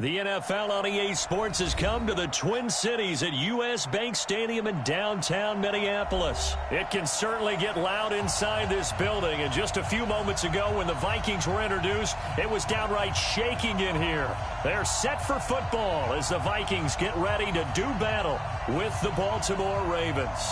The NFL on EA Sports has come to the Twin Cities at U.S. Bank Stadium in downtown Minneapolis. It can certainly get loud inside this building, and just a few moments ago when the Vikings were introduced, it was downright shaking in here. They're set for football as the Vikings get ready to do battle with the Baltimore Ravens.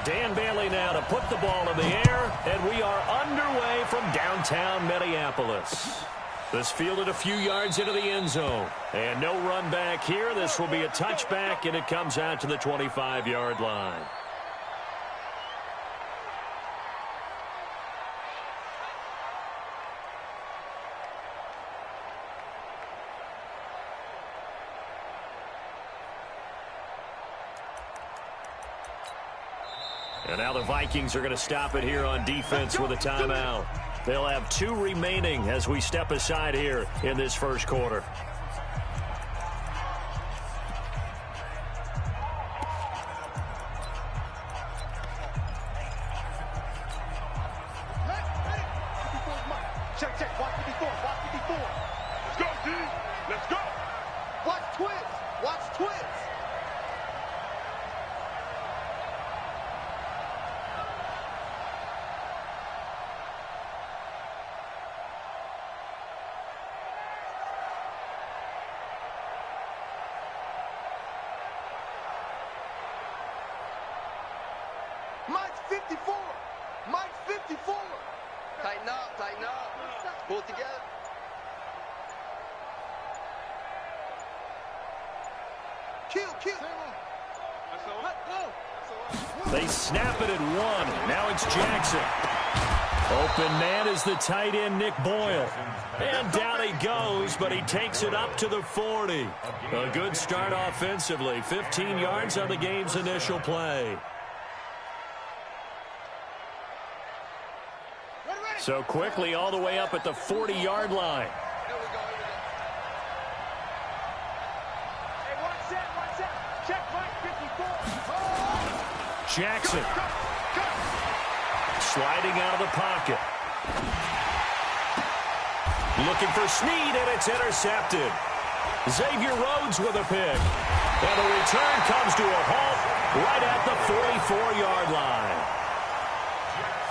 Dan Bailey now to put the ball in the air, and we are underway from downtown Minneapolis. This fielded a few yards into the end zone, and no run back here. This will be a touchback, and it comes out to the 25-yard line. And now the Vikings are going to stop it here on defense with a timeout. They'll have 2 remaining as we step aside here in this first quarter. Check, check. Watch 54. Watch 54. Let's go, D. Let's go. Watch twins. Watch twins. Mike's 54. Mike's 54. Tighten up, tighten up. Pull it together. Kill. They snap it at 1. Now it's Jackson. Open man is the tight end, Nick Boyle. And down he goes, but he takes it up to the 40. A good start offensively. 15 yards on the game's initial play. So quickly all the way up at the 40-yard line. Hey, watch that. Check Mike 54. Jackson. Sliding out of the pocket. Looking for Snead, and it's intercepted. Xavier Rhodes with a pick. And the return comes to a halt right at the 44-yard line.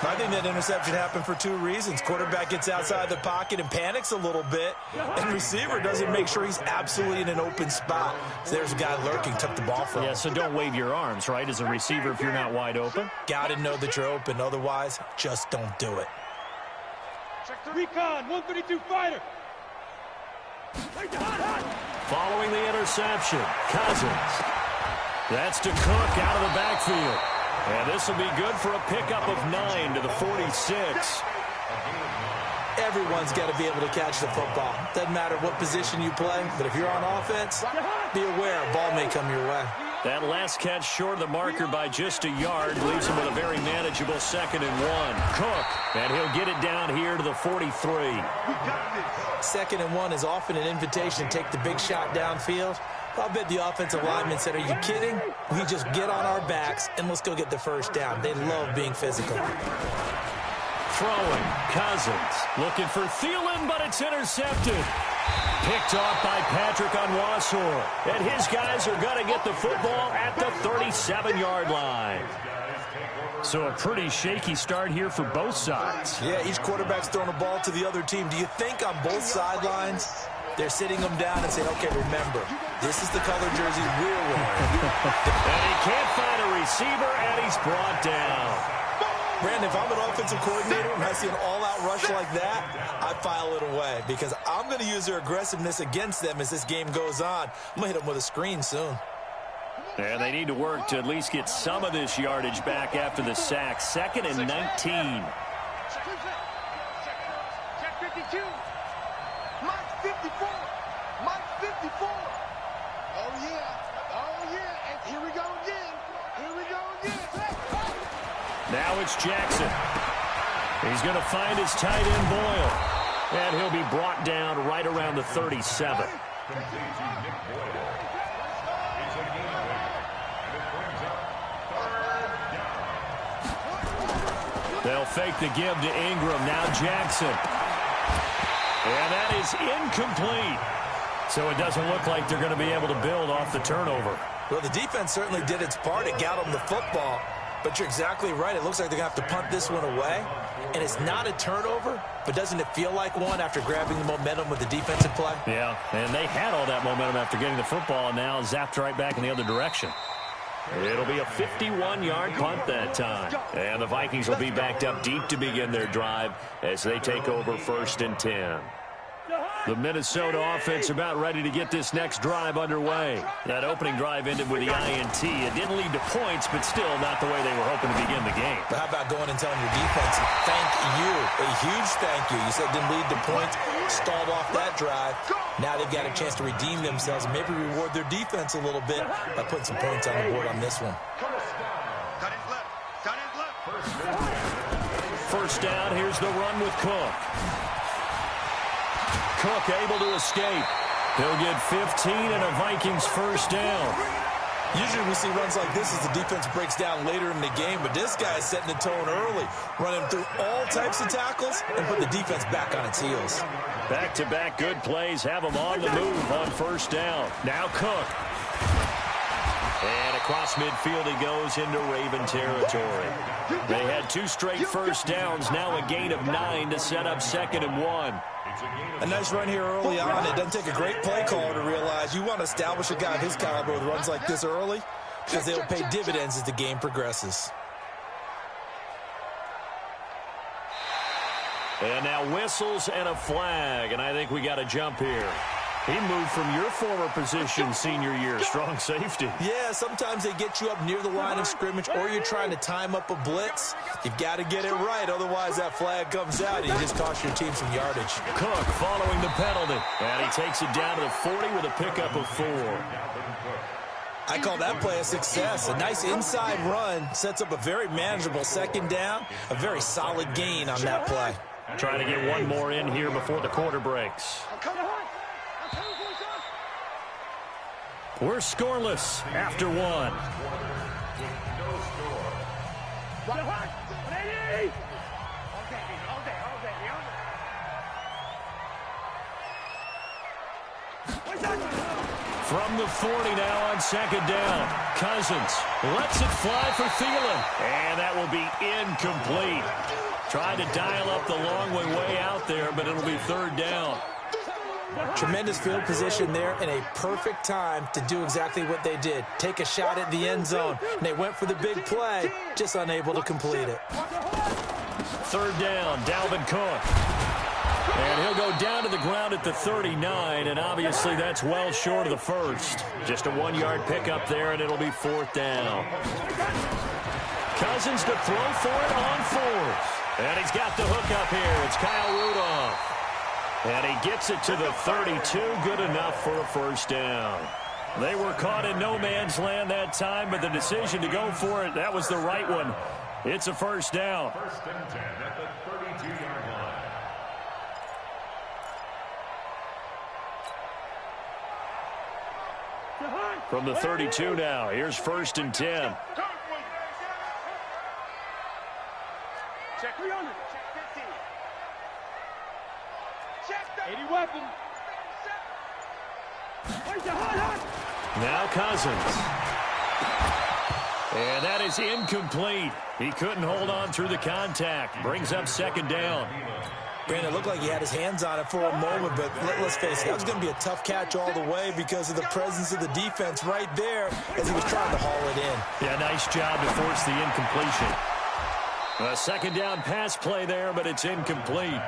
I think that interception happened for 2 reasons. Quarterback gets outside the pocket and panics a little bit, and receiver doesn't make sure he's absolutely in an open spot. So there's a guy lurking, took the ball from him. Yeah, so don't wave your arms, right, as a receiver if you're not wide open. Got to know that you're open. Otherwise, just don't do it. Check the recon. 132 fighter. Following the interception, Cousins. That's to Cook out of the backfield. And this will be good for a pickup of 9 to the 46. Everyone's got to be able to catch the football. Doesn't matter what position you play, but if you're on offense, be aware a ball may come your way. That last catch short of the marker by just a yard leaves him with a very manageable 2nd and 1. Cook, and he'll get it down here to the 43. 2nd and 1 is often an invitation to take the big shot downfield. I'll bet the offensive lineman said, are you kidding? We just get on our backs and let's go get the first down. They love being physical. Throwing, Cousins. Looking for Thielen, but it's intercepted. Picked off by Patrick Onwuasor. And his guys are going to get the football at the 37-yard line. So a pretty shaky start here for both sides. Yeah, each quarterback's throwing a ball to the other team. Do you think on both sidelines they're sitting them down and saying, okay, remember, this is the color jersey we're wearing. And he can't find a receiver, and he's brought down. Brandon, if I'm an offensive coordinator and I see an all-out rush like that, I file it away because I'm going to use their aggressiveness against them as this game goes on. I'm going to hit them with a screen soon. And they need to work to at least get some of this yardage back after the sack. 2nd and 19. Check 52. Mike's 54. Mike's 54. Oh, yeah. And here we go again. Now it's Jackson. He's going to find his tight end, Boyle. And he'll be brought down right around the 37. They'll fake the give to Ingram. Now Jackson. And that is incomplete. So it doesn't look like they're going to be able to build off the turnover. Well, the defense certainly did its part. It got them the football. But you're exactly right. It looks like they're going to have to punt this one away. And it's not a turnover, but doesn't it feel like one after grabbing the momentum with the defensive play? Yeah, and they had all that momentum after getting the football, and now zapped right back in the other direction. It'll be a 51-yard punt that time. And the Vikings will be backed up deep to begin their drive as they take over 1st and 10. The Minnesota offense about ready to get this next drive underway. That opening drive ended with the INT. It didn't lead to points, but still not the way they were hoping to begin the game. But how about going and telling your defense, thank you, a huge thank you. You said it didn't lead to points, stalled off that drive. Now they've got a chance to redeem themselves and maybe reward their defense a little bit by putting some points on the board on this one. First down, here's the run with Cook. Cook able to escape. He'll get 15 and a Vikings first down. Usually we see runs like this as the defense breaks down later in the game, but this guy is setting the tone early, running through all types of tackles and put the defense back on its heels. Back-to-back good plays have them on the move on first down. Now Cook. And across midfield he goes into Raven territory. They had 2 straight first downs, now a gain of 9 to set up 2nd and 1. A nice run here early on. It doesn't take a great play caller to realize you want to establish a guy of his caliber with runs like this early because they'll pay dividends as the game progresses. And now whistles and a flag, and I think we got a jump here. He moved from your former position senior year, strong safety. Yeah, sometimes they get you up near the line of scrimmage or you're trying to time up a blitz. You've got to get it right, otherwise that flag comes out and you just cost your team some yardage. Cook following the penalty, and he takes it down to the 40 with a pickup of 4. I call that play a success. A nice inside run sets up a very manageable 2nd down, a very solid gain on that play. Trying to get one more in here before the quarter breaks. We're scoreless after 1. From the 40 now on 2nd down. Cousins lets it fly for Thielen. And that will be incomplete. Tried to dial up the long way out there, but it'll be 3rd down. Tremendous field position there and a perfect time to do exactly what they did. Take a shot at the end zone. And they went for the big play, just unable to complete it. 3rd down, Dalvin Cook. And he'll go down to the ground at the 39, and obviously that's well short of the first. Just a 1-yard pickup there, and it'll be 4th down. Cousins to throw for it on 4th. And he's got the hook up here. It's Kyle Rudolph. And he gets it to the 32, good enough for a first down. They were caught in no man's land that time, but the decision to go for it, that was the right one. It's a first down. 1st and 10 at the 32-yard line. From the 32 now, here's 1st and 10. Check 300. Check 15. Check 80 weapon. Now Cousins. And that is incomplete. He couldn't hold on through the contact. Brings up 2nd down. Brandon, it looked like he had his hands on it for a moment, but let's face it, that was going to be a tough catch all the way because of the presence of the defense right there as he was trying to haul it in. Yeah, nice job to force the incompletion. A 2nd down pass play there, but it's incomplete.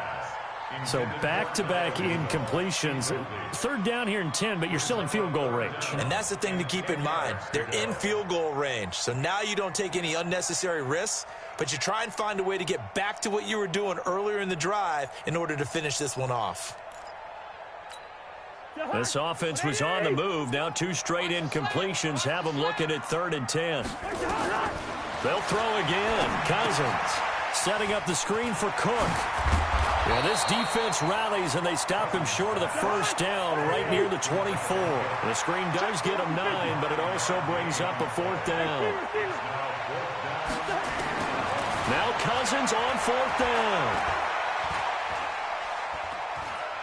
So back-to-back incompletions. 3rd down here in 10, but you're still in field goal range. And that's the thing to keep in mind. They're in field goal range. So now you don't take any unnecessary risks, but you try and find a way to get back to what you were doing earlier in the drive in order to finish this one off. This offense was on the move. Now 2 straight incompletions have them looking at 3rd and 10. They'll throw again. Cousins setting up the screen for Cook. Yeah, this defense rallies, and they stop him short of the first down right near the 24. The screen does get him 9, but it also brings up a 4th down. Now Cousins on 4th down.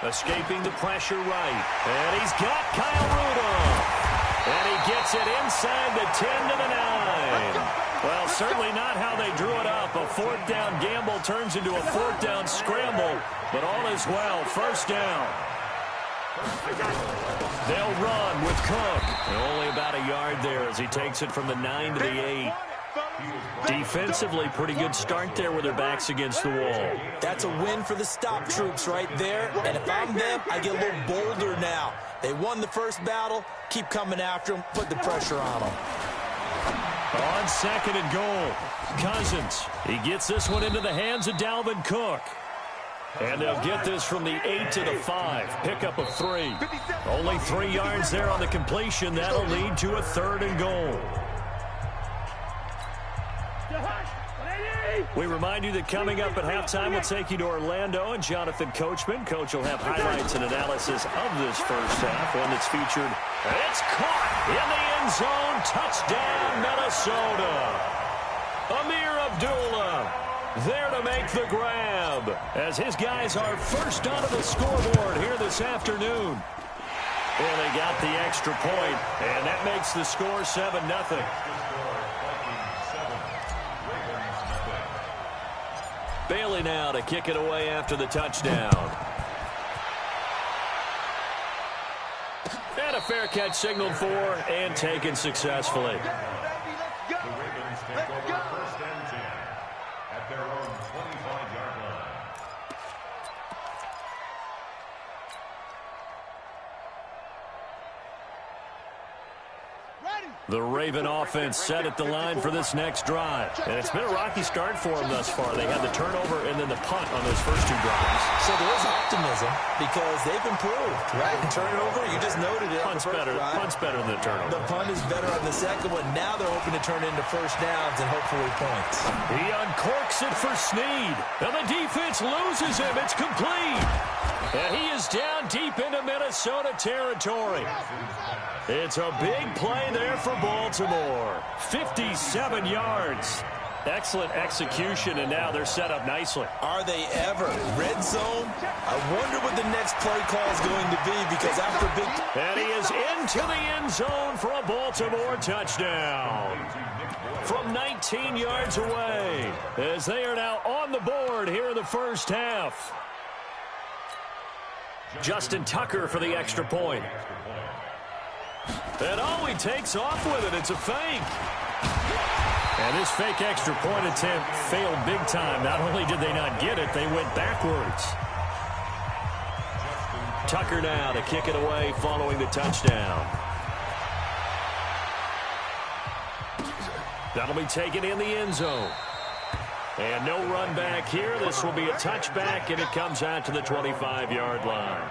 Escaping the pressure right. And he's got Kyle Rudolph. And he gets it inside the 10 to the 9. Well, certainly not how they drew it up. A 4th down gamble turns into a 4th down scramble, but all is well. First down. They'll run with Cook. And only about a yard there as he takes it from the 9 to the 8. Defensively, pretty good start there with their backs against the wall. That's a win for the stop troops right there. And if I'm them, I get a little bolder now. They won the first battle. Keep coming after them. Put the pressure on them. On 2nd and goal, Cousins. He gets this one into the hands of Dalvin Cook. And they'll get this from the 8 to the 5. Pickup of 3. Only 3 yards there on the completion. That'll lead to a 3rd and goal. We remind you that coming up at halftime, we'll take you to Orlando and Jonathan Coachman. Coach will have highlights and analysis of this first half, one that's featured. It's caught in the end zone. Touchdown, Minnesota. Amir Abdullah there to make the grab as his guys are first onto the scoreboard here this afternoon. Well, they got the extra point, and that makes the score 7-0. Bailey now to kick it away after the touchdown. And a fair catch signaled for and taken successfully. The Ravens take over 1st and 10 at their own 25-yard line. The Raven offense set at the line for this next drive. And it's been a rocky start for them thus far. They had the turnover and then the punt on those first 2 drives. So there is optimism because they've improved, right? And turnover, you just noted it. Punt's better than the turnover. The punt is better on the second one. Now they're hoping to turn into first downs and hopefully points. He uncorks it for Snead. And the defense loses him. It's complete. And he is down deep into Minnesota territory. It's a big play there for Baltimore. 57 yards. Excellent execution, and now they're set up nicely. Are they ever? Red zone? I wonder what the next play call is going to be because after a big... And he is into the end zone for a Baltimore touchdown. From 19 yards away as they are now on the board here in the first half. Justin Tucker for the extra point. And he takes off with it. It's a fake. And this fake extra point attempt failed big time. Not only did they not get it, they went backwards. Tucker now to kick it away following the touchdown. That'll be taken in the end zone. And no run back here. This will be a touchback, and it comes out to the 25-yard line.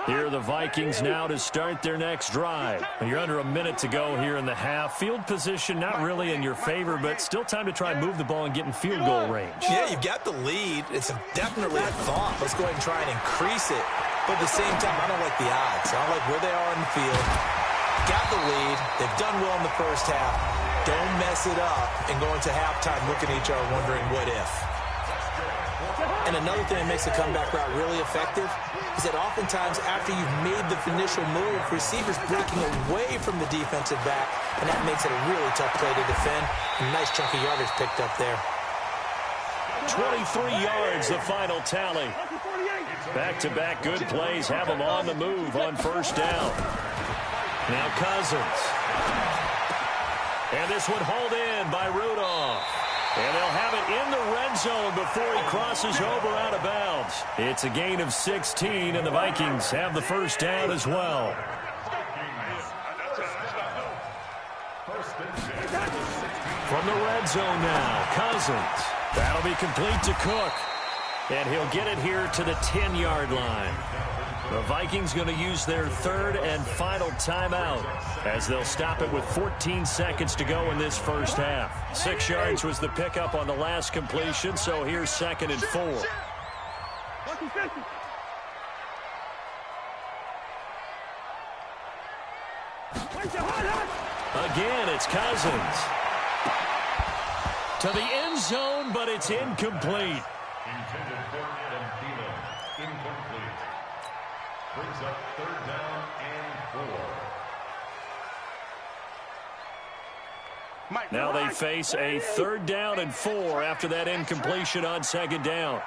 Here are the Vikings now to start their next drive. You're under a minute to go here in the half. Field position not really in your favor, but still time to try and move the ball and get in field goal range. Yeah, you've got the lead. It's definitely a thought. Let's go ahead and try and increase it. But at the same time, I don't like the odds. I don't like where they are on the field. Got the lead. They've done well in the first half. Don't mess it up and go into halftime looking at each other wondering what if. And another thing that makes the comeback route really effective is that oftentimes after you've made the initial move, receivers breaking away from the defensive back, and that makes it a really tough play to defend. A nice chunk of yardage picked up there. 23 yards, the final tally. Back-to-back good plays have them on the move on first down. Now Cousins. And this one hauled in by Rudolph. And they'll have it in the red zone before he crosses over out of bounds. It's a gain of 16, and the Vikings have the first down as well. From the red zone now, Cousins. That'll be complete to Cook. And he'll get it here to the 10-yard line. The Vikings going to use their third and final timeout as they'll stop it with 14 seconds to go in this first half. 6 yards was the pickup on the last completion, so here's 2nd and 4. Again, it's Cousins. To the end zone, but it's incomplete. Intended for Adam Thielen. Incomplete. Brings up 3rd down and 4. Now they face a 3rd down and 4 after that incompletion on 2nd down.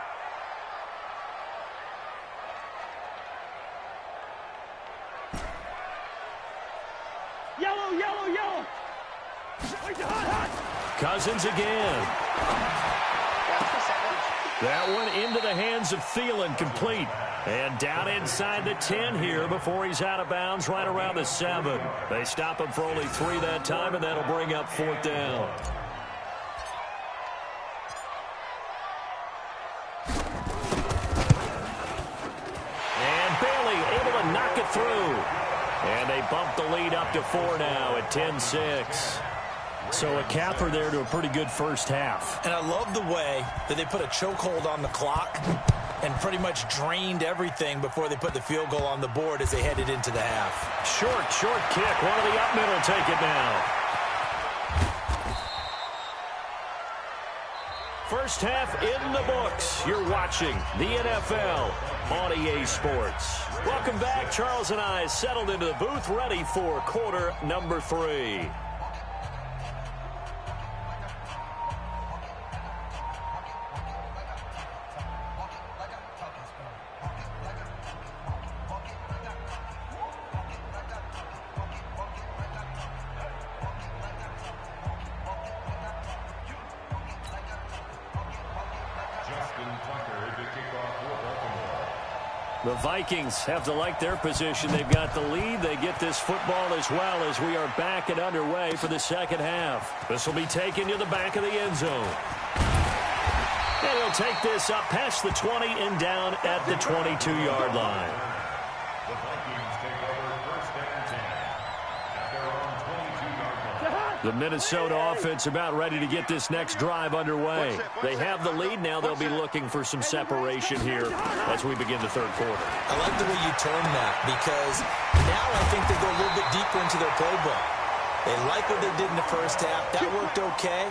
Yellow, yellow, yellow. Cousins again. That one into the hands of Thielen, complete. And down inside the 10 here before he's out of bounds right around the 7. They stop him for only 3 that time, and that'll bring up 4th down. And Bailey able to knock it through. And they bump the lead up to 4 now at 10-6. So a capper there to a pretty good first half. And I love the way that they put a chokehold on the clock and pretty much drained everything before they put the field goal on the board as they headed into the half. Short kick. One of the up middle take it now. First half in the books. You're watching the NFL on EA Sports. Welcome back. Charles and I settled into the booth, ready for quarter number 3. The Vikings have to like their position. They've got the lead. They get this football as well as we are back and underway for the second half. This will be taken to the back of the end zone. And he'll take this up past the 20 and down at the 22-yard line. The Vikings take over 1st and 10 at their own 22-yard line. The Minnesota offense about ready to get this next drive underway. They have the lead. Now they'll be looking for some separation here as we begin the third quarter. I like the way you term that, because now I think they go a little bit deeper into their playbook. They like what they did in the first half. That worked okay.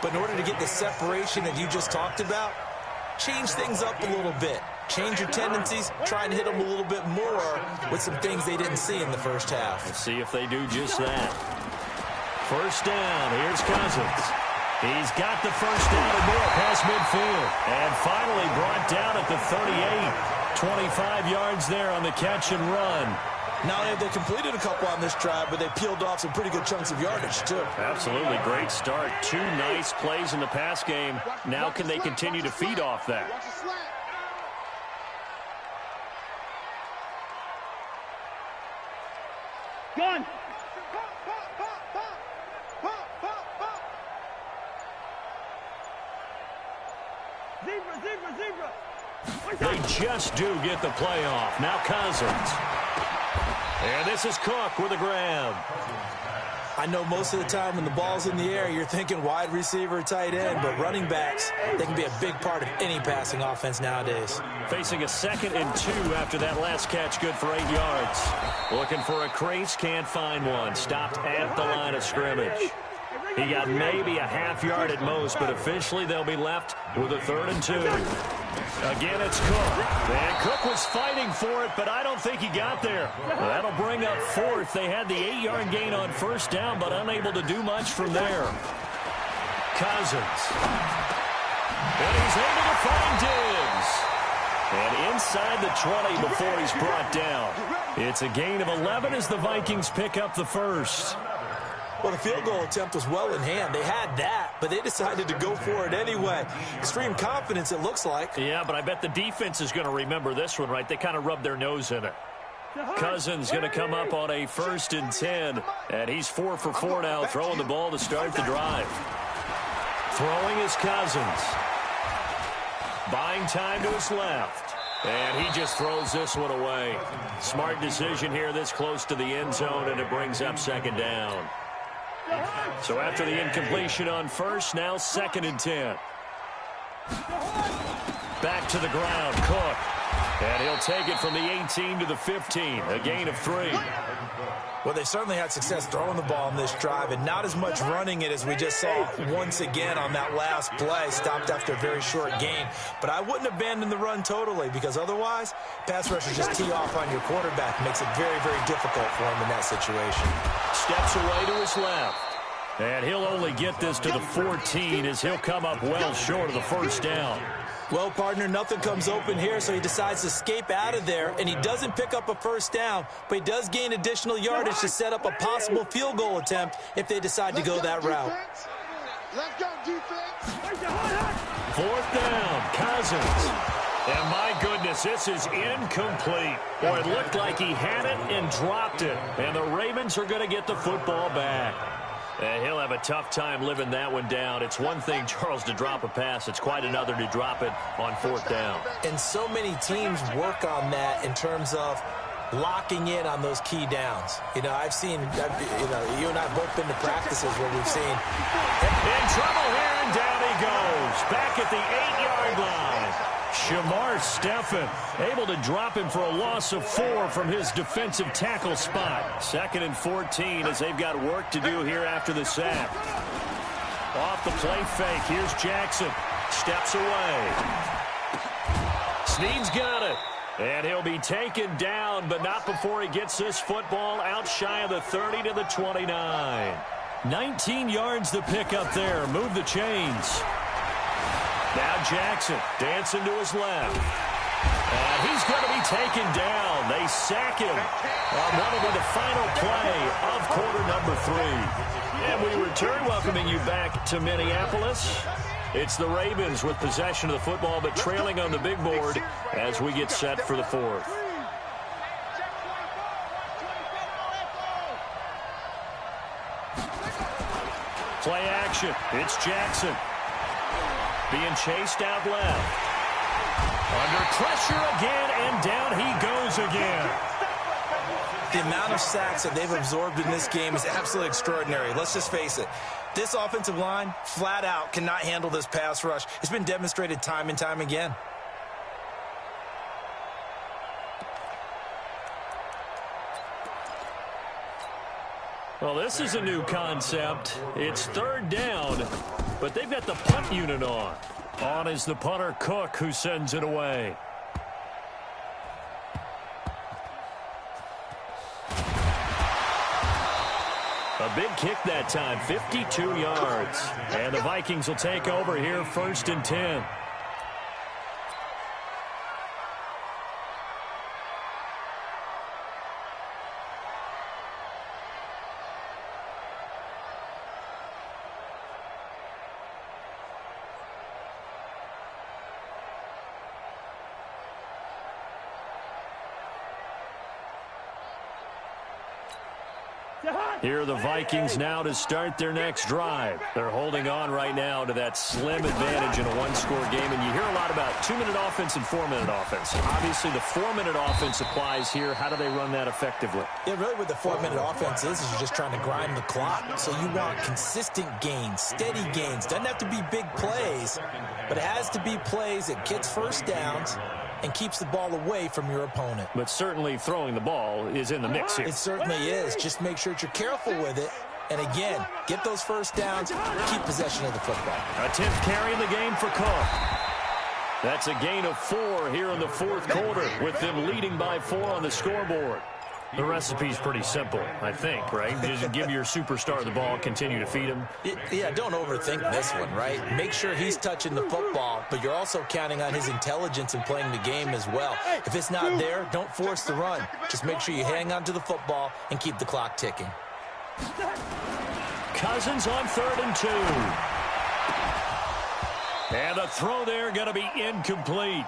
But in order to get the separation that you just talked about, change things up a little bit. Change your tendencies, try and hit them a little bit more with some things they didn't see in the first half. Let's see if they do just that. First down, here's Cousins. He's got the first down and more past midfield. And finally brought down at the 38. 25 yards there on the catch and run. Not only have they completed a couple on this drive, but they peeled off some pretty good chunks of yardage, too. Absolutely great start. 2 nice plays in the pass game. Now can they continue to feed off that? Gun. Zebra. They just do get the playoff. Now Cousins. And this is Cook with a grab. I know most of the time when the ball's in the air, you're thinking wide receiver, tight end, but running backs, they can be a big part of any passing offense nowadays. Facing a 2nd and 2 after that last catch, good for 8 yards. Looking for a crease, can't find one. Stopped at the line of scrimmage. He got maybe a half yard at most, but officially they'll be left with a 3rd and 2. Again, it's Cook. And Cook was fighting for it, but I don't think he got there. That'll bring up 4th. They had the 8-yard gain on first down, but unable to do much from there. Cousins. And he's able to find Diggs. And inside the 20 before he's brought down. It's a gain of 11 as the Vikings pick up the first. Well, the field goal attempt was well in hand. They had that, but they decided to go for it anyway. Extreme confidence, it looks like. Yeah, but I bet the defense is going to remember this one, right? They kind of rubbed their nose in it. Cousins going to come up on a 1st and 10, and he's 4 for 4 now, throwing the ball to start the drive. Throwing is Cousins. Buying time to his left. And he just throws this one away. Smart decision here this close to the end zone, and it brings up second down. So after the incompletion on first, now 2nd and 10. Back to the ground, Cook. And he'll take it from the 18 to the 15, a gain of 3. Well, they certainly had success throwing the ball in this drive, and not as much running it as we just saw once again on that last play, stopped after a very short gain. But I wouldn't abandon the run totally, because otherwise, pass rushers just tee off on your quarterback. Makes it very, very difficult for him in that situation. Steps away to his left. And he'll only get this to the 14 as he'll come up well short of the first down. Well, partner, nothing comes open here, so he decides to escape out of there, and he doesn't pick up a first down, but he does gain additional yardage to set up a possible field goal attempt if they decide to go that route. Let's go, defense. 4th down, Cousins. And my goodness, this is incomplete. Boy, it looked like he had it and dropped it, and the Ravens are going to get the football back. And he'll have a tough time living that one down. It's one thing, Charles, to drop a pass. It's quite another to drop it on 4th down. And so many teams work on that in terms of locking in on those key downs. You know, I've seen, you and I have both been to practices where we've seen. In trouble here, and down he goes. Back at the 8-yard line. Shamar Stephen able to drop him for a loss of 4 from his defensive tackle spot. 2nd and 14 as they've got work to do here after the sack. Off the play fake. Here's Jackson. Steps away. Snead's got it. And he'll be taken down, but not before he gets this football out shy of the 30 to the 29. 19 yards to pick up there. Move the chains. Now Jackson dancing to his left. And he's going to be taken down. They sack him on what will be the final play of quarter number 3. And we return, welcoming you back to Minneapolis. It's the Ravens with possession of the football, but trailing on the big board as we get set for the 4th. Play action. It's Jackson. Being chased out left. Under pressure again, and down he goes again. The amount of sacks that they've absorbed in this game is absolutely extraordinary. Let's just face it. This offensive line, flat out, cannot handle this pass rush. It's been demonstrated time and time again. Well, this is a new concept. It's 3rd down, but they've got the punt unit on. On is the punter, Cook, who sends it away. A big kick that time, 52 yards. And the Vikings will take over here, 1st and 10. Here are the Vikings now to start their next drive. They're holding on right now to that slim advantage in a one-score game, and you hear a lot about 2-minute offense and 4-minute offense. Obviously, the 4-minute offense applies here. How do they run that effectively? Yeah, really what the 4-minute offense is you're just trying to grind the clock. So you want consistent gains, steady gains. Doesn't have to be big plays, but it has to be plays that gets first downs and keeps the ball away from your opponent. But certainly throwing the ball is in the mix here. It certainly is. Just make sure that you're careful with it. And again, get those first downs, keep possession of the football. A 10th carry in the game for Cook. That's a gain of 4 here in the 4th quarter, with them leading by 4 on the scoreboard. The recipe's pretty simple, I think, right? Just give your superstar the ball, continue to feed him. Yeah, don't overthink this one, right? Make sure he's touching the football, but you're also counting on his intelligence in playing the game as well. If it's not there, don't force the run. Just make sure you hang on to the football and keep the clock ticking. Cousins on 3rd and 2. And the throw there going to be incomplete.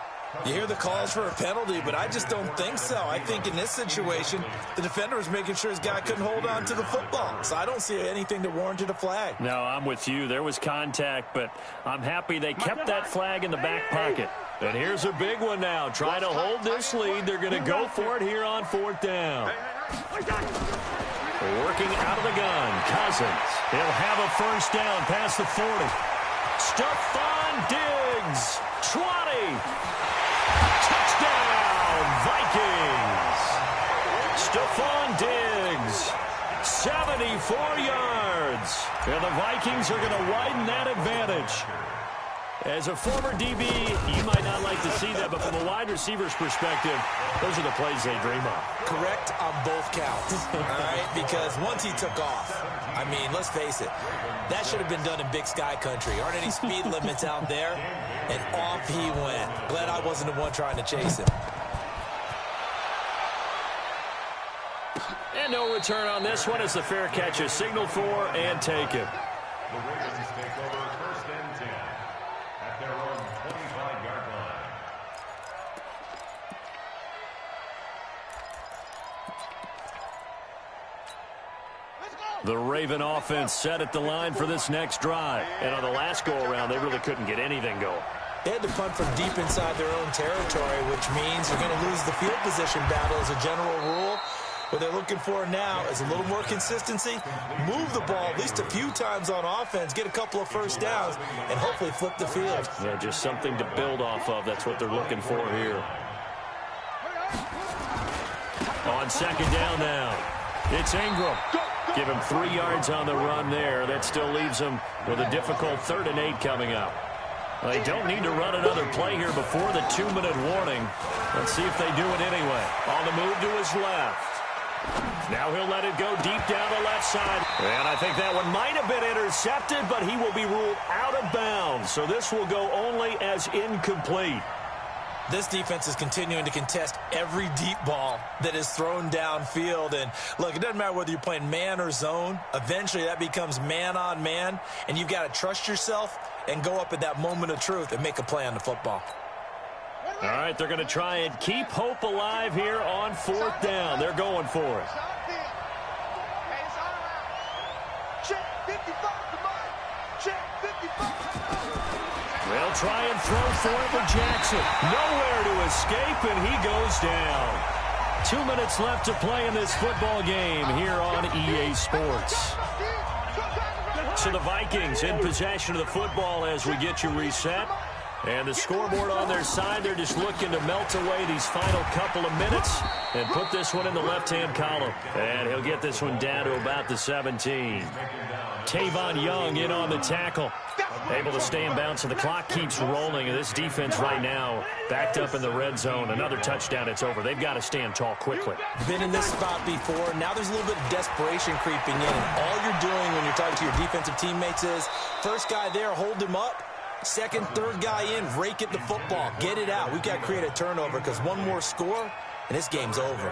You hear the calls for a penalty, but I just don't think so. I think in this situation, the defender was making sure his guy couldn't hold on to the football. So I don't see anything that warranted a flag. No, I'm with you. There was contact, but I'm happy they kept that flag in the back pocket. And here's a big one now. Trying to hold this lead. They're going to go for it here on 4th down. Working out of the gun. Cousins. He'll have a first down past the 40. Stephon Diggs. 20. Touchdown, Vikings. Stephon Diggs. 74 yards. And the Vikings are going to widen that advantage. As a former DB, you might not like to see that, but from a wide receiver's perspective, those are the plays they dream of. Correct on both counts, all right? Because once he took off, I mean, let's face it, that should have been done in Big Sky country. Aren't any speed limits out there? And off he went. Glad I wasn't the one trying to chase him. And no return on this one as the fair catch is signaled for and taken. The Ravens take over 1st and 10 at their own 25-yard line. The Raven offense set at the line for this next drive. And on the last go-around, they really couldn't get anything going. They had to punt from deep inside their own territory, which means you're going to lose the field position battle as a general rule. What they're looking for now is a little more consistency, move the ball at least a few times on offense, get a couple of first downs, and hopefully flip the field. Yeah, just something to build off of. That's what they're looking for here. On 2nd down now, it's Ingram. Give him 3 yards on the run there. That still leaves him with a difficult 3rd and 8 coming up. Well, they don't need to run another play here before the 2-minute warning. Let's see if they do it anyway. On the move to his left. Now he'll let it go deep down the left side. And I think that one might have been intercepted, but he will be ruled out of bounds. So this will go only as incomplete. This defense is continuing to contest every deep ball that is thrown downfield. And, look, it doesn't matter whether you're playing man or zone. Eventually that becomes man-on-man, and you've got to trust yourself and go up at that moment of truth and make a play on the football. All right, they're going to try and keep hope alive here on 4th down. They're going for it. They'll try and throw for it with Jackson. Nowhere to escape, and he goes down. 2 minutes left to play in this football game here on EA Sports. So the Vikings in possession of the football as we get you reset. And the scoreboard on their side, they're just looking to melt away these final couple of minutes and put this one in the left-hand column. And he'll get this one down to about the 17. Tavon Young in on the tackle. Able to stay in bounds, so the clock keeps rolling. And this defense right now backed up in the red zone. Another touchdown, it's over. They've got to stand tall quickly. Been in this spot before. Now there's a little bit of desperation creeping in. And all you're doing when you're talking to your defensive teammates is, first guy there, hold him up. Second, third guy in, rake at the football. Get it out. We've got to create a turnover because one more score, and this game's over.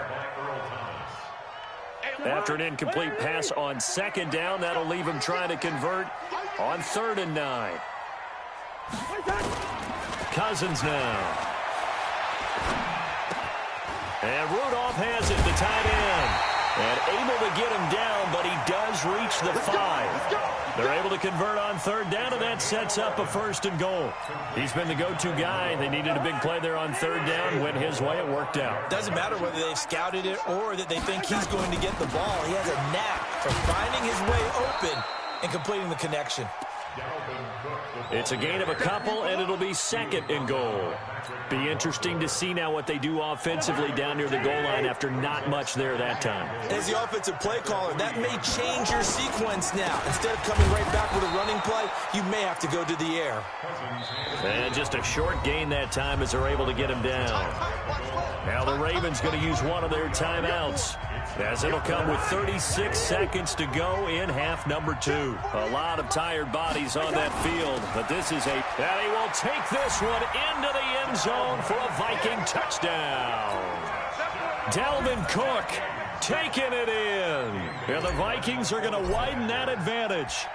After an incomplete pass on 2nd down, that'll leave him trying to convert on 3rd and 9. Cousins now. And Rudolph has it, the tight end. And able to get him down, but he does reach the 5. They're able to convert on 3rd down, and that sets up a 1st and goal. He's been the go-to guy. They needed a big play there on 3rd down. Went his way. It worked out. Doesn't matter whether they've scouted it or that they think he's going to get the ball. He has a knack for finding his way open and completing the connection. It's a gain of a couple, and it'll be 2nd and goal. Be interesting to see now what they do offensively down near the goal line after not much there that time. As the offensive play caller, that may change your sequence now. Instead of coming right back with a running play, you may have to go to the air. And just a short gain that time as they're able to get him down. Now the Ravens going to use one of their timeouts, as it'll come with 36 seconds to go in half number 2. A lot of tired bodies on that field, but this is and he will take this one into the end zone for a Viking touchdown. Dalvin Cook taking it in, and the Vikings are going to widen that advantage.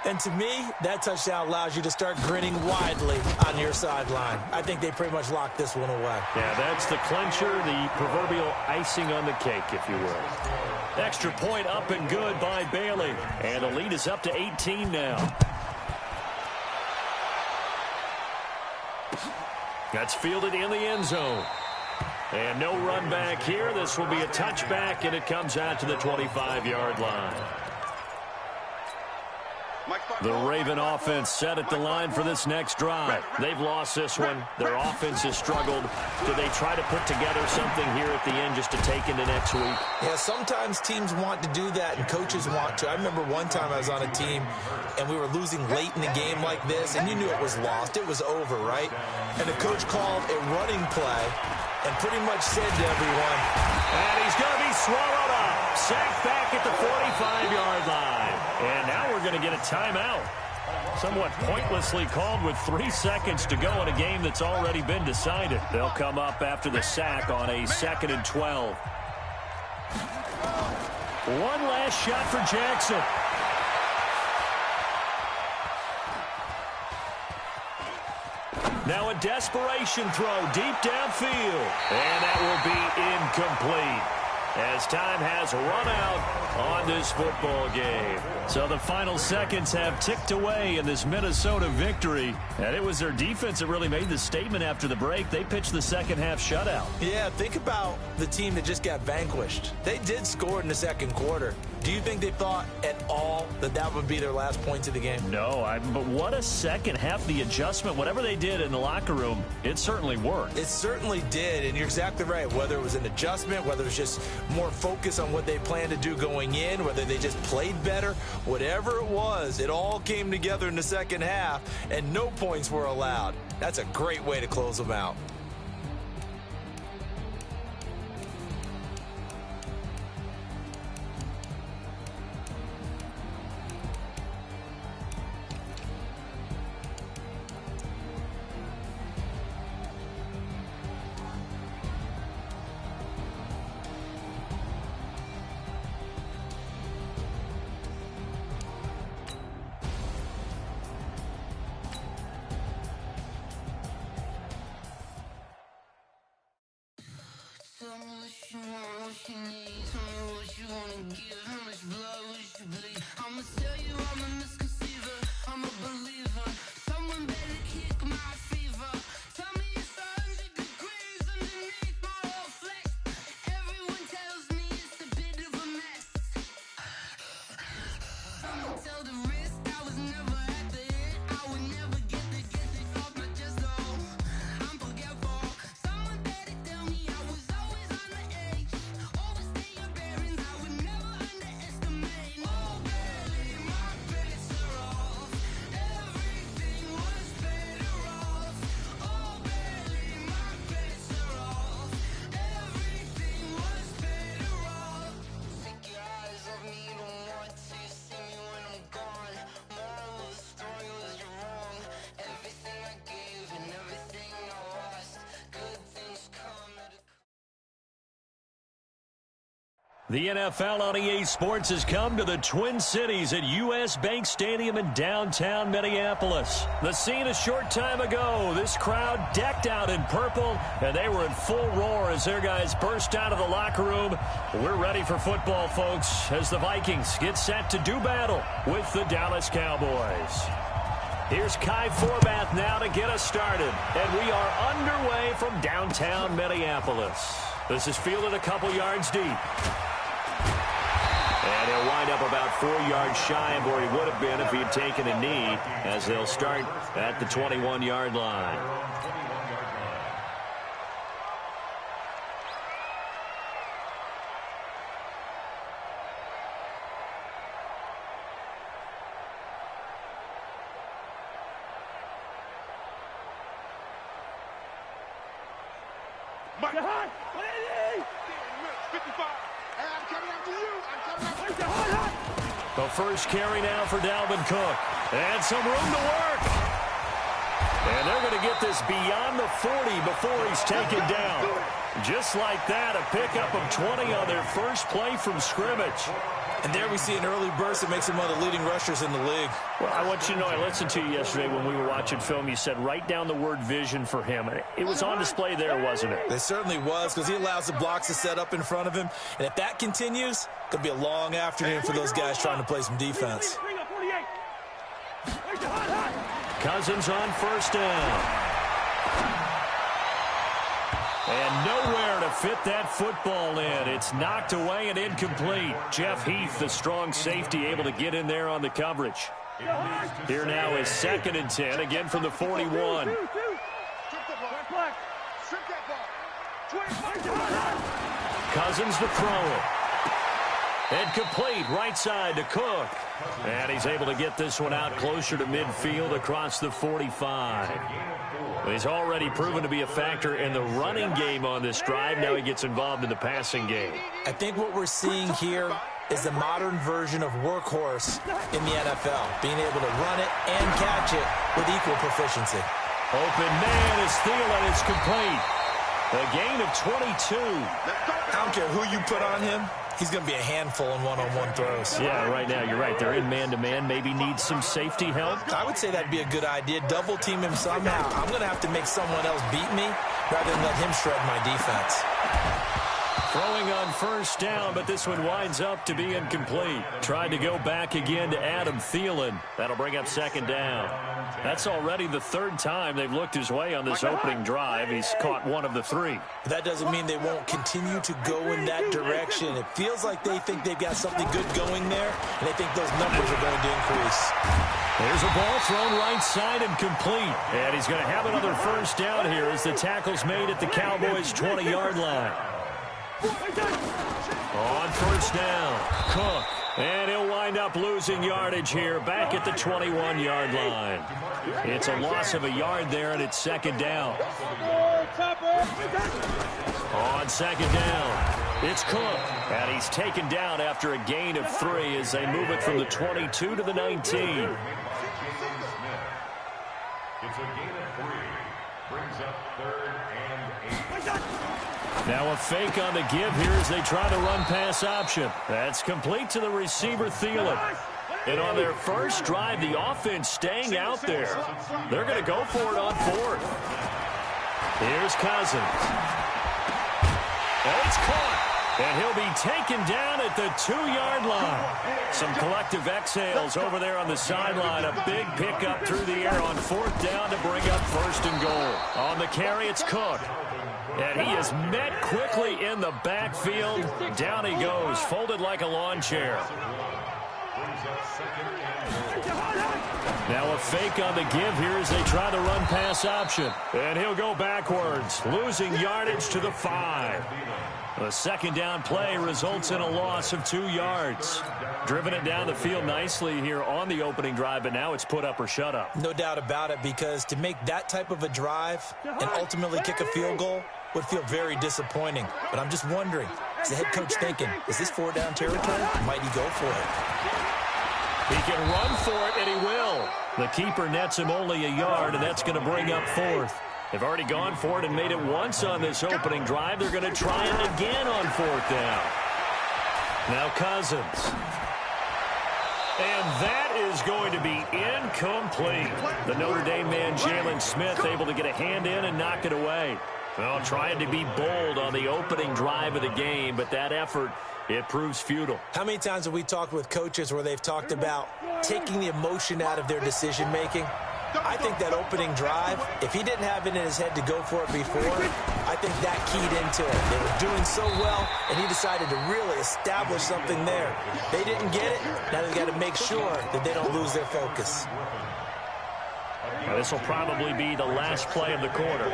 And to me, that touchdown allows you to start grinning widely on your sideline. I think they pretty much locked this one away. Yeah, that's the clincher, the proverbial icing on the cake, if you will. Extra point up and good by Bailey. And the lead is up to 18 now. That's fielded in the end zone. And no run back here. This will be a touchback, and it comes out to the 25-yard line. The Raven offense set at the line for this next drive. They've lost this one. Their offense has struggled. Do they try to put together something here at the end just to take into next week? Yeah, sometimes teams want to do that and coaches want to. I remember one time I was on a team and we were losing late in the game like this, and you knew it was lost. It was over, right? And the coach called a running play and pretty much said to everyone, and he's going to be swallowed up. Sacked back at the 45-yard line. And now we're going to get a timeout. Somewhat pointlessly called with 3 seconds to go in a game that's already been decided. They'll come up after the sack on a 2nd and 12. One last shot for Jackson. Now a desperation throw deep downfield. And that will be incomplete, as time has run out on this football game. So the final seconds have ticked away in this Minnesota victory. And it was their defense that really made the statement after the break. They pitched the second-half shutout. Yeah, think about the team that just got vanquished. They did score in the second quarter. Do you think they thought at all that that would be their last points of the game? No, but what a second half. The adjustment, whatever they did in the locker room, it certainly worked. It certainly did, and you're exactly right. Whether it was an adjustment, whether it was just more focus on what they planned to do going in, whether they just played better, whatever it was, it all came together in the second half, and no points were allowed. That's a great way to close them out. The NFL on EA Sports has come to the Twin Cities at U.S. Bank Stadium in downtown Minneapolis. The scene a short time ago, this crowd decked out in purple, and they were in full roar as their guys burst out of the locker room. We're ready for football, folks, as the Vikings get set to do battle with the Dallas Cowboys. Here's Kai Forbath now to get us started, and we are underway from downtown Minneapolis. This is fielded a couple yards deep. And he'll wind up about 4 yards shy of where he would have been if he had taken a knee, as they'll start at the 21-yard line. The first carry now for Dalvin Cook. And some room to work. And they're going to get this beyond the 40 before he's taken down. Just like that, a pickup of 20 on their first play from scrimmage. And there we see an early burst that makes him one of the leading rushers in the league. Well, I want you to know, I listened to you yesterday when we were watching film. You said write down the word vision for him. It was on display there, wasn't it? It certainly was, because he allows the blocks to set up in front of him. And if that continues, it could be a long afternoon for those guys trying to play some defense. Cousins on first down. And nowhere to fit that football in. It's knocked away and incomplete. Jeff Heath, the strong safety, able to get in there on the coverage. Here now is 2nd and 10, again from the 41. Cousins to throw it. And complete right side to Cook. And he's able to get this one out closer to midfield across the 45. He's already proven to be a factor in the running game on this drive. Now he gets involved in the passing game. I think what we're seeing here is the modern version of workhorse in the NFL, being able to run it and catch it with equal proficiency. Open man is Thielen. It's complete. A gain of 22. I don't care who you put on him. He's going to be a handful in one-on-one throws. Yeah, right now, you're right. They're in man-to-man. Maybe needs some safety help. I would say that'd be a good idea. Double team him somehow. I'm going to have to make someone else beat me rather than let him shred my defense. Throwing on 1st down, but this one winds up to be incomplete. Tried to go back again to Adam Thielen. That'll bring up 2nd down. That's already the 3rd time they've looked his way on this opening drive. He's caught 1 of the 3. That doesn't mean they won't continue to go in that direction. It feels like they think they've got something good going there, and they think those numbers are going to increase. There's a ball thrown right side and complete. And he's going to have another 1st down here as the tackle's made at the Cowboys' 20-yard line. On 1st down, Cook. And he'll wind up losing yardage here back at the 21-yard line. It's a loss of a yard there, and it's 2nd down. On 2nd down, it's Cook. And he's taken down after a gain of 3 as they move it from the 22 to the 19. It's a gain of 3. Brings up 3rd and 8. Now a fake on the give here as they try to run pass option. That's complete to the receiver, Thielen. And on their first drive, the offense staying out there. They're going to go for it on 4th. Here's Cousins. And it's caught. And he'll be taken down at the 2-yard line. Some collective exhales over there on the sideline. A big pickup through the air on 4th down to bring up 1st and goal. On the carry, it's Cook. And he is met quickly in the backfield. Down he goes, folded like a lawn chair. Now a fake on the give here as they try to run pass option. And he'll go backwards, losing yardage to the 5. The 2nd down play results in a loss of 2 yards. Driven it down the field nicely here on the opening drive, but now it's put up or shut up. No doubt about it, because to make that type of a drive and ultimately kick a field goal would feel very disappointing. But I'm just wondering, is the head coach thinking, is this 4-down territory? Might he go for it? He can run for it, and he will. The keeper nets him only a yard, and that's going to bring up 4th. They've already gone for it and made it once on this opening drive. They're going to try it again on 4th down. Now Cousins. And that is going to be incomplete. The Notre Dame man, Jalen Smith, able to get a hand in and knock it away. Well, trying to be bold on the opening drive of the game, but that effort, it proves futile. How many times have we talked with coaches where they've talked about taking the emotion out of their decision-making? I think that opening drive, if he didn't have it in his head to go for it before, I think that keyed into it. They were doing so well, and he decided to really establish something there. They didn't get it. Now they've got to make sure that they don't lose their focus. Now, this will probably be the last play of the quarter.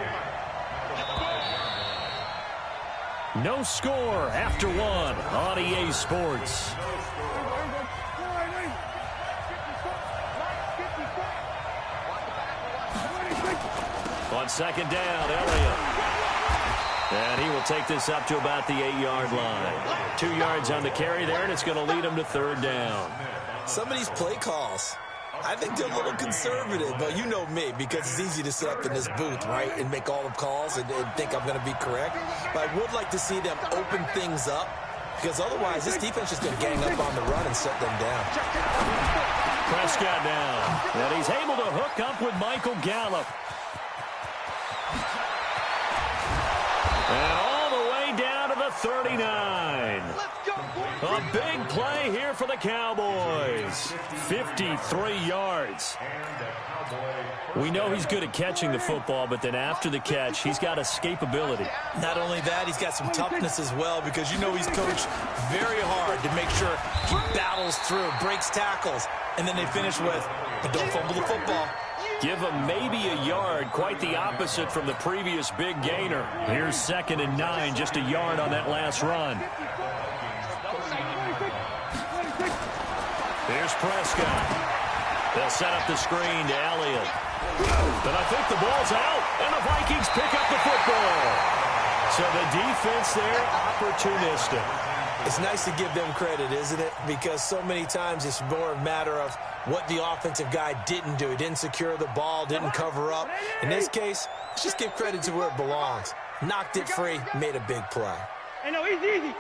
No score after 1 on EA Sports. On 2nd down, Elliott. And he will take this up to about the 8-yard line. 2 yards on the carry there, and it's going to lead him to 3rd down. Some of these play calls, I think they're a little conservative, but you know me, because it's easy to sit up in this booth, right, and make all the calls and think I'm going to be correct. But I would like to see them open things up, because otherwise this defense is going to gang up on the run and shut them down. Prescott down, and he's able to hook up with Michael Gallup. And all the way down to the 39. Let's go! A big play here for the Cowboys. 53 yards. We know he's good at catching the football, but then after the catch, he's got escapability. Not only that, he's got some toughness as well, because you know he's coached very hard to make sure he battles through, breaks tackles, and then they finish with, but don't fumble the football. Give him maybe a yard, quite the opposite from the previous big gainer. Here's 2nd and 9, just a yard on that last run. Here's Prescott. They'll set up the screen to Elliott. But I think the ball's out, and the Vikings pick up the football. So the defense there, opportunistic. It's nice to give them credit, isn't it? Because so many times it's more a matter of what the offensive guy didn't do. He didn't secure the ball, didn't cover up. In this case, let's just give credit to where it belongs. Knocked it free, made a big play. Hey, no, easy.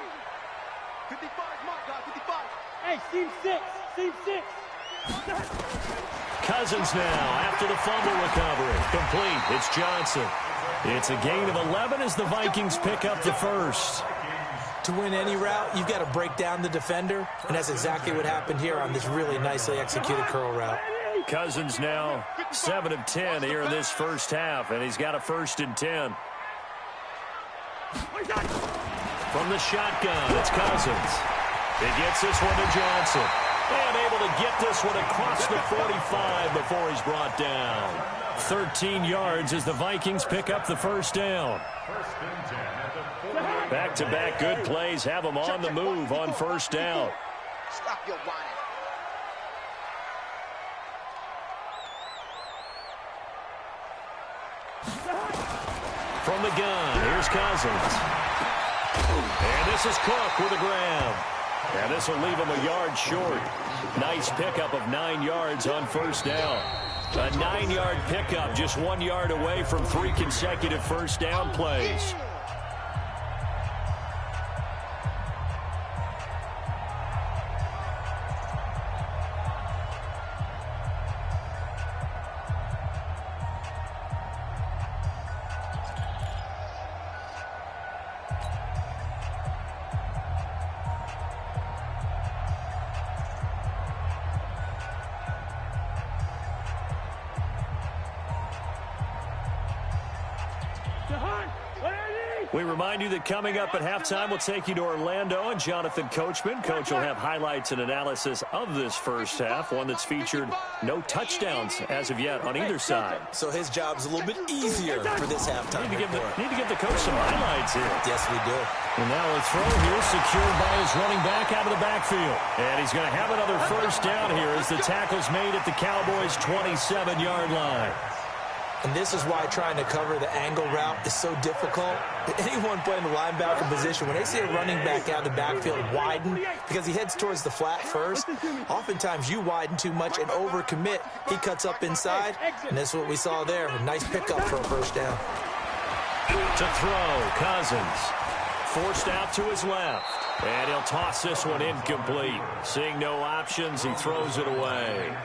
55, mark, guys, 55. Hey, seam 6. Seam 6. Cousins now after the fumble recovery. Complete. It's Johnson. It's a gain of 11 as the Vikings pick up the first. To win any route, you've got to break down the defender, and that's exactly what happened here on this really nicely executed curl route. Cousins now 7 of 10 here in this first half, and he's got a 1st and 10. From the shotgun, it's Cousins. He gets this one to Johnson. And able to get this one across the 45 before he's brought down. 13 yards as the Vikings pick up the first down. Back-to-back good plays have them on the move on first down. Stop your whining. From the gun, here's Cousins. And this is Cook with a grab. And this will leave him a yard short. Nice pickup of 9 yards on first down. A 9-yard pickup, just 1 yard away from 3 consecutive first down plays. We remind you that coming up at halftime, we'll take you to Orlando and Jonathan Coachman. Coach will have highlights and analysis of this first half, one that's featured no touchdowns as of yet on either side. So his job's a little bit easier for this halftime. Need to give the coach some highlights here. Yes, we do. And now a throw here secured by his running back out of the backfield. And he's going to have another first down here as the tackle's made at the Cowboys' 27-yard line. And this is why trying to cover the angle route is so difficult. Anyone playing the linebacker position, when they see a running back out of the backfield widen, because he heads towards the flat first, oftentimes you widen too much and overcommit. He cuts up inside, and this is what we saw there. A nice pickup for a first down. To throw, Cousins. Forced out to his left. And he'll toss this one incomplete. Seeing no options, he throws it away.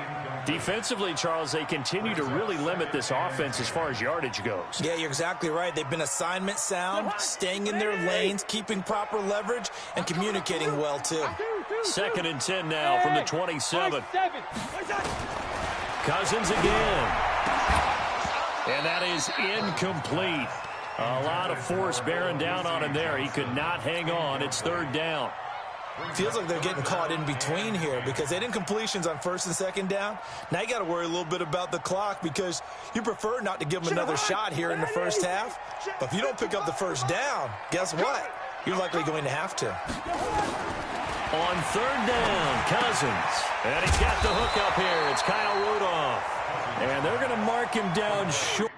Defensively, Charles, they continue to really limit this offense as far as yardage goes. Yeah, you're exactly right. They've been assignment sound, staying in their lanes, keeping proper leverage, and communicating well, too. 2nd and 10 now from the 27. Cousins again. And that is incomplete. A lot of force bearing down on him there. He could not hang on. It's 3rd down. Feels like they're getting caught in between here because they had incompletions on 1st and 2nd down. Now you got to worry a little bit about the clock because you prefer not to give them another shot here in the first half. But if you don't pick up the first down, guess what? You're likely going to have to. On 3rd down, Cousins. And he's got the hook up here. It's Kyle Rudolph. And they're going to mark him down short.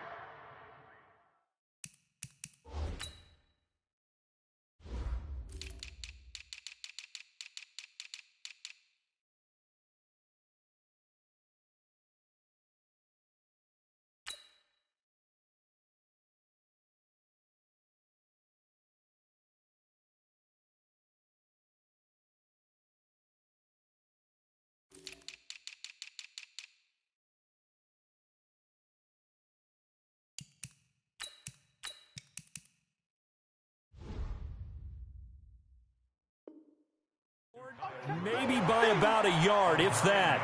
maybe by about a yard, if that.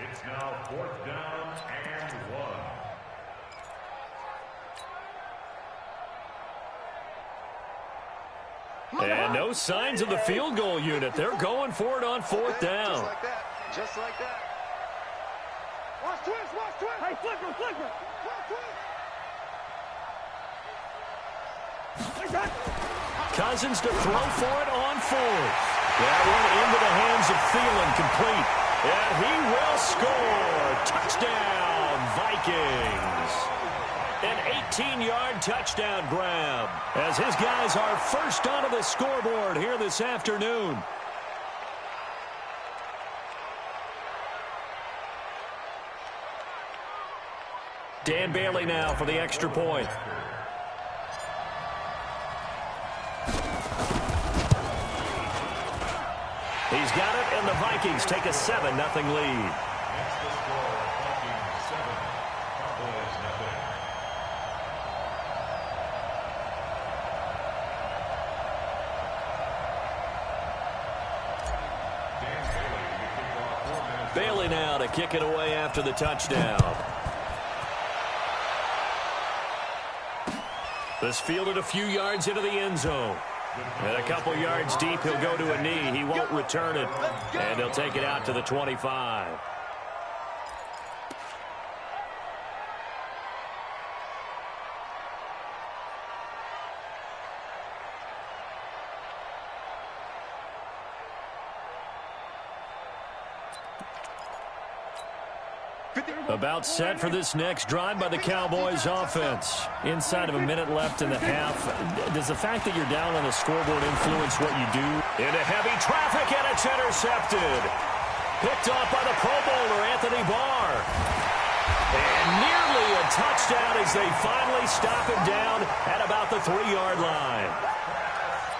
It's now 4th down and 1. And no signs of the field goal unit. They're going for it on 4th down. Just like that. Just like that. Watch twist, watch twist. Hey, flipper, flipper. Watch twist. Cousins to throw for it on 4th. That one into the hands of Thielen, complete. And he will score. Touchdown, Vikings. An 18-yard touchdown grab as his guys are first onto the scoreboard here this afternoon. Dan Bailey now for the extra point. He's got it, and the Vikings take a 7-0 lead. That's the score. Vikings 7, Cowboys 0. Bailey now to kick it away after the touchdown. This fielded a few yards into the end zone. And a couple yards deep, he'll go to a knee. He won't return it. And he'll take it out to the 25. About set for this next drive by the Cowboys offense. Inside of a minute left in the half. Does the fact that you're down on the scoreboard influence what you do? Into heavy traffic, and it's intercepted. Picked off by the Pro Bowler, Anthony Barr. And nearly a touchdown as they finally stop him down at about the 3-yard line.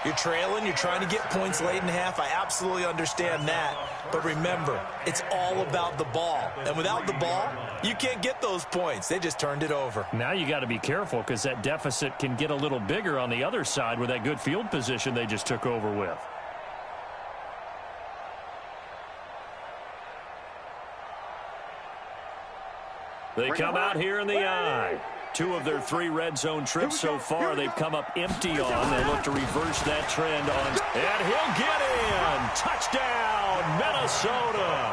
You're trailing, you're trying to get points late in half. I absolutely understand that. But remember, it's all about the ball. And without the ball, you can't get those points. They just turned it over. Now you got to be careful because that deficit can get a little bigger on the other side with that good field position they just took over with. They come out here in the eye. 2 of their 3 red zone trips so far, they've come up empty on. They look to reverse that trend on. And he'll get in. Touchdown, Minnesota.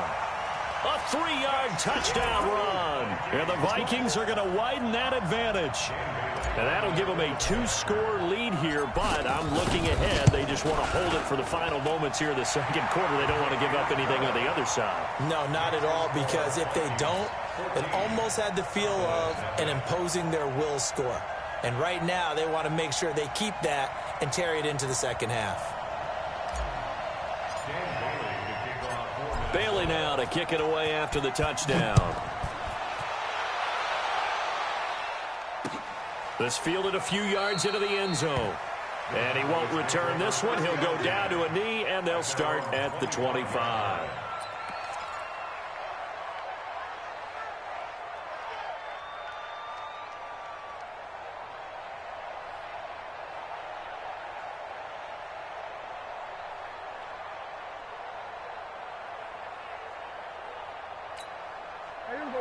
A 3-yard touchdown run. And the Vikings are going to widen that advantage. And that'll give them a 2-score lead here, but I'm looking ahead. They just want to hold it for the final moments here in the second quarter. They don't want to give up anything on the other side. No, not at all, because if they don't, it almost had the feel of an imposing their will score. And right now, they want to make sure they keep that and carry it into the second half. Bailey now to kick it away after the touchdown. This fielded a few yards into the end zone. And he won't return this one. He'll go down to a knee, and they'll start at the 25.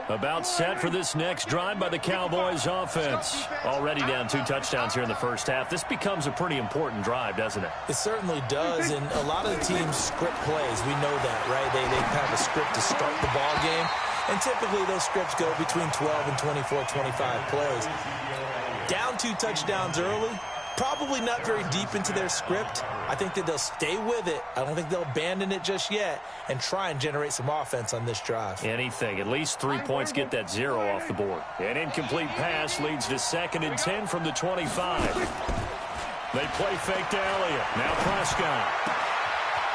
About set for this next drive by the Cowboys offense. Already down 2 touchdowns here in the first half. This becomes a pretty important drive, doesn't it? It certainly does, and a lot of the teams script plays. We know that, right? They have a script to start the ball game, and typically those scripts go between 12 and 24, 25 plays. Down 2 touchdowns early, probably not very deep into their script. I think that they'll stay with it. I don't think they'll abandon it just yet and try and generate some offense on this drive. Anything. At least 3 points get that 0 off the board. An incomplete pass leads to 2nd and 10 from the 25. They play fake to Elliott. Now Prescott.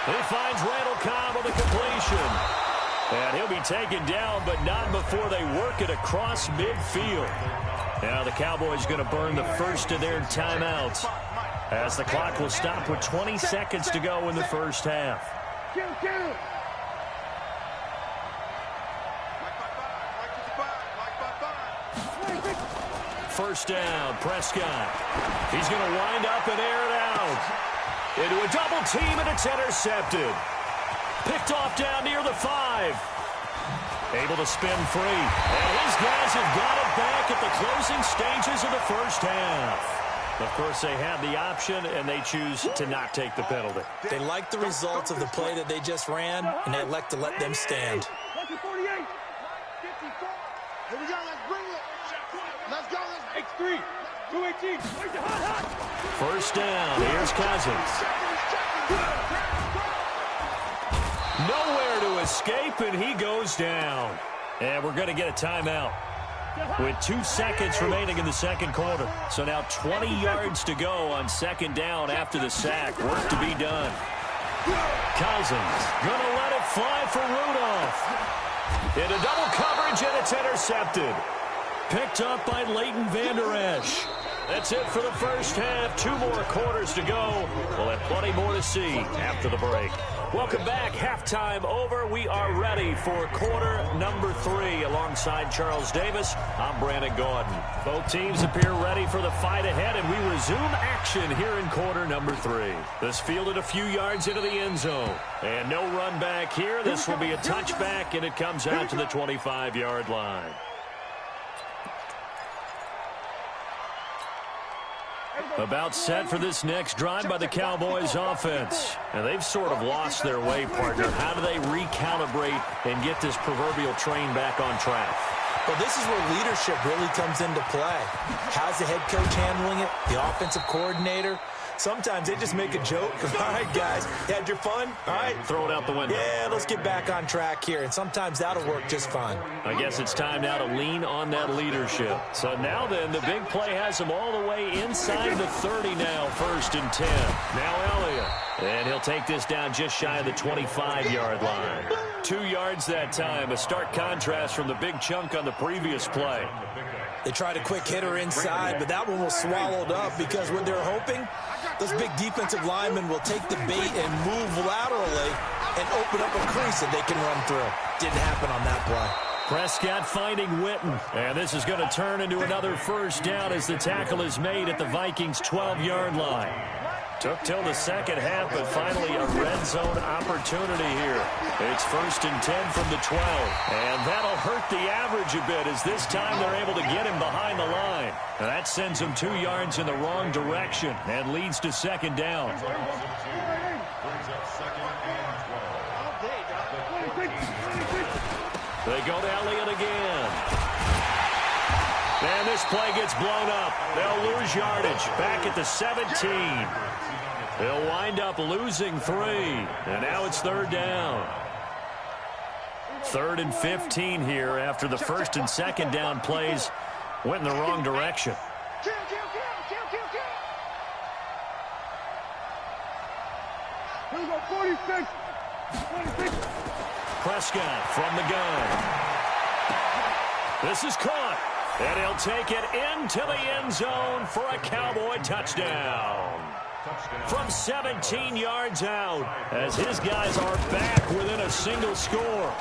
He finds Randall Cobb with a completion. And he'll be taken down, but not before they work it across midfield. Now the Cowboys going to burn the first of their timeouts as the clock will stop with 20 seconds to go in the first half. First down, Prescott. He's going to wind up and air it out. Into a double team, and it's intercepted. Picked off down near the 5. Able to spin free. And his guys have got it back at the closing stages of the first half. Of course, they had the option, and they choose to not take the penalty. They like the results of the play that they just ran, and they elect to let them stand. Lucky 48. 54. Here we go. Let's bring it. Let's go. X3. 218. Hot. First down. Here's Cousins. Nowhere to escape, and he goes down. And we're going to get a timeout with 2 seconds remaining in the second quarter. So now 20 yards to go on second down after the sack. Work to be done. Cousins going to let it fly for Rudolph. Into double coverage, and it's intercepted. Picked up by Leighton Vander Esch. That's it for the first half. 2 more quarters to go. We'll have plenty more to see after the break. Welcome back. Halftime over. We are ready for quarter number 3. Alongside Charles Davis, I'm Brandon Gaudin. Both teams appear ready for the fight ahead, and we resume action here in quarter number 3. This fielded a few yards into the end zone. And no run back here. This will be a touchback, and it comes out to the 25-yard line. About set for this next drive by the Cowboys offense. And they've sort of lost their way, partner. How do they recalibrate and get this proverbial train back on track? Well, this is where leadership really comes into play. How's the head coach handling it? The offensive coordinator? Sometimes they just make a joke. All right, guys, you had your fun? All right. Throw it out the window. Yeah, let's get back on track here. And sometimes that'll work just fine. I guess it's time now to lean on that leadership. So now then, the big play has him all the way inside the 30 now, 1st and 10. Now Elliott. And he'll take this down just shy of the 25-yard line. 2 yards that time. A stark contrast from the big chunk on the previous play. They tried a quick hitter inside, but that one was swallowed up because what they're hoping, those big defensive linemen will take the bait and move laterally and open up a crease that they can run through. Didn't happen on that play. Prescott finding Witten. And this is going to turn into another first down as the tackle is made at the Vikings' 12-yard line. Took till the second half, but finally a red zone opportunity here. It's 1st and 10 from the 12. And that'll hurt the average a bit as this time they're able to get him behind the line. And that sends him 2 yards in the wrong direction and leads to second down. They go to Elliott again. And this play gets blown up. They'll lose yardage back at the 17. They'll wind up losing 3. And now it's 3rd down. 3rd and 15 here after the 1st and 2nd down plays went in the wrong direction. Kill. Here we go, 46. 26. Prescott from the gun. This is caught. And he'll take it into the end zone for a Cowboy touchdown. From 17 yards out as his guys are back within a single score.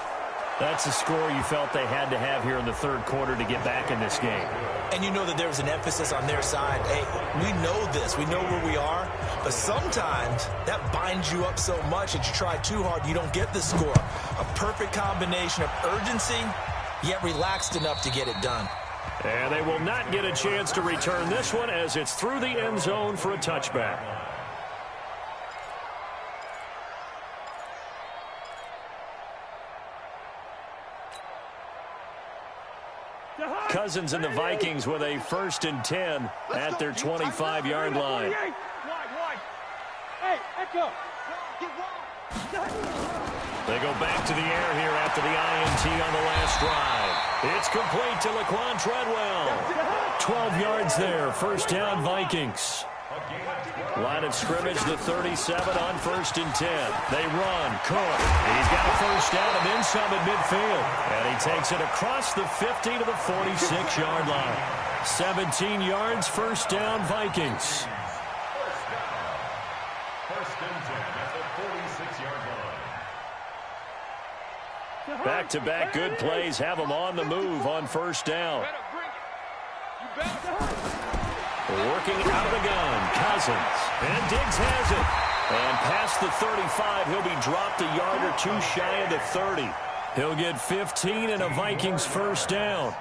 That's a score you felt they had to have here in the 3rd quarter to get back in this game. And you know that there was an emphasis on their side. Hey, we know this. We know where we are. But sometimes that binds you up so much that you try too hard, you don't get the score. A perfect combination of urgency, yet relaxed enough to get it done. And they will not get a chance to return this one as it's through the end zone for a touchback. Cousins and the Vikings with a 1st and 10 at their 25-yard line. Wide. Hey, echo. They go back to the air here after the INT on the last drive. It's complete to Laquan Treadwell. 12 yards there, 1st down Vikings. Line of scrimmage, the 37 on 1st and 10. They run. Cook. He's got a 1st down and then some at midfield. And he takes it across the 50 to the 46-yard line. 17 yards, 1st down Vikings. First and 10 at the 46-yard line. Back-to-back good plays have them on the move on 1st down. Working out of the gun, Cousins. And Diggs has it. And past the 35, he'll be dropped a yard or two shy of the 30. He'll get 15 and a Vikings first down.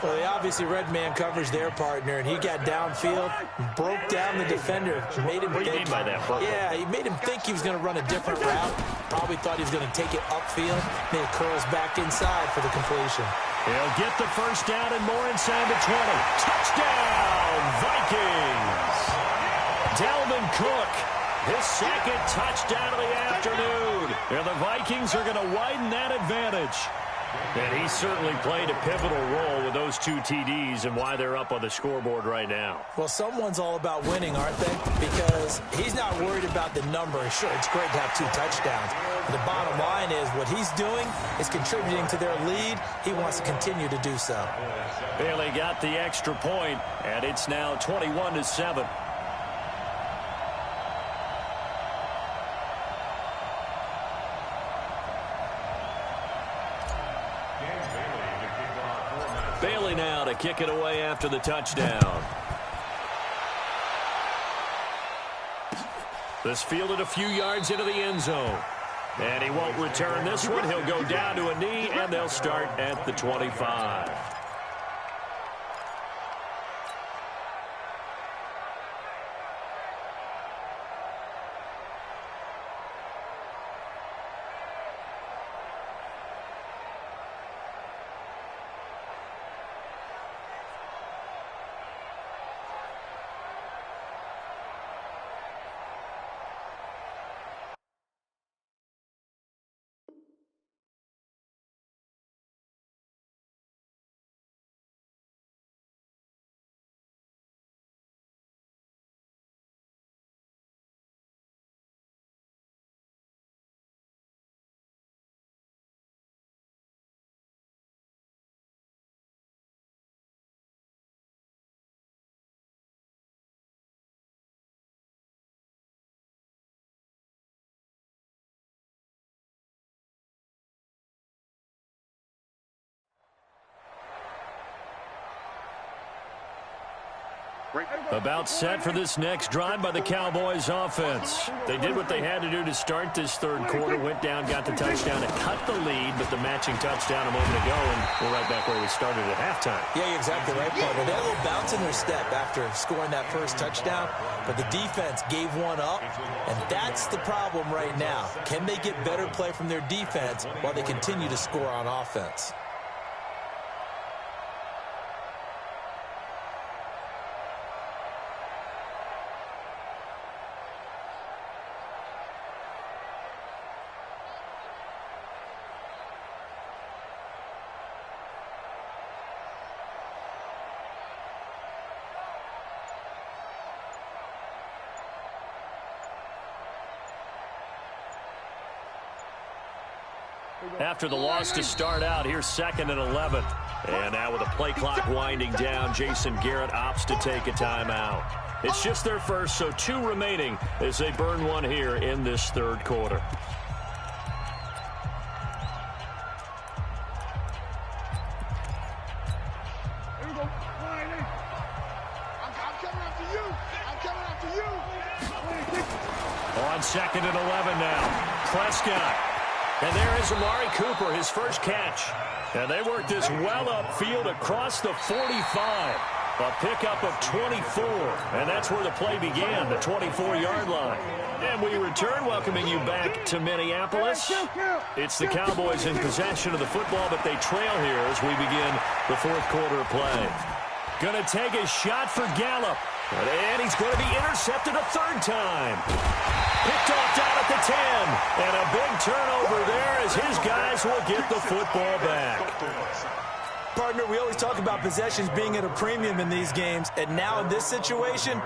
Well, they obviously read man coverage their partner, and he got downfield, broke down the defender, made him What do you think. mean by that, Parker? Yeah, he made him think he was going to run a different route. Probably thought he was going to take it upfield. Then it curls back inside for the completion. He'll get the first down and more inside the 20. Touchdown, Vikings! Dalvin Cook, his second touchdown of the afternoon. And the Vikings are going to widen that advantage. And he certainly played a pivotal role with those 2 TDs and why they're up on the scoreboard right now. Well, someone's all about winning, aren't they? Because he's not worried about the number. Sure, it's great to have 2 touchdowns. But the bottom line is what he's doing is contributing to their lead. He wants to continue to do so. Bailey got the extra point, and it's now 21-7. Bailey now to kick it away after the touchdown. This fielded a few yards into the end zone. And he won't return this one. He'll go down to a knee, and they'll start at the 25. About set for this next drive by the Cowboys offense. They did what they had to do to start this third quarter. Went down, got the touchdown to cut the lead, but the matching touchdown a moment ago, and we're right back where we started at halftime. Yeah, you're exactly right, partner. They had a little bounce in their step after scoring that first touchdown, but the defense gave one up, and that's the problem right now. Can they get better play from their defense while they continue to score on offense? After the loss to start out, here's 2nd and 11. And now with the play clock winding down, Jason Garrett opts to take a timeout. It's just their first, so 2 remaining as they burn one here in this third quarter. Here we go. I'm coming after you. I'm coming after you. On 2nd and 11 now. Prescott. And there is Amari Cooper, his first catch. And they work this well upfield across the 45. A pickup of 24. And that's where the play began, the 24-yard line. And we return, welcoming you back to Minneapolis. It's the Cowboys in possession of the football, but they trail here as we begin the fourth quarter of play. Going to take a shot for Gallup. And he's going to be intercepted a third time. Picked off down at the 10. And a big turnover there as his guys will get the football back. Partner, we always talk about possessions being at a premium in these games. And now in this situation,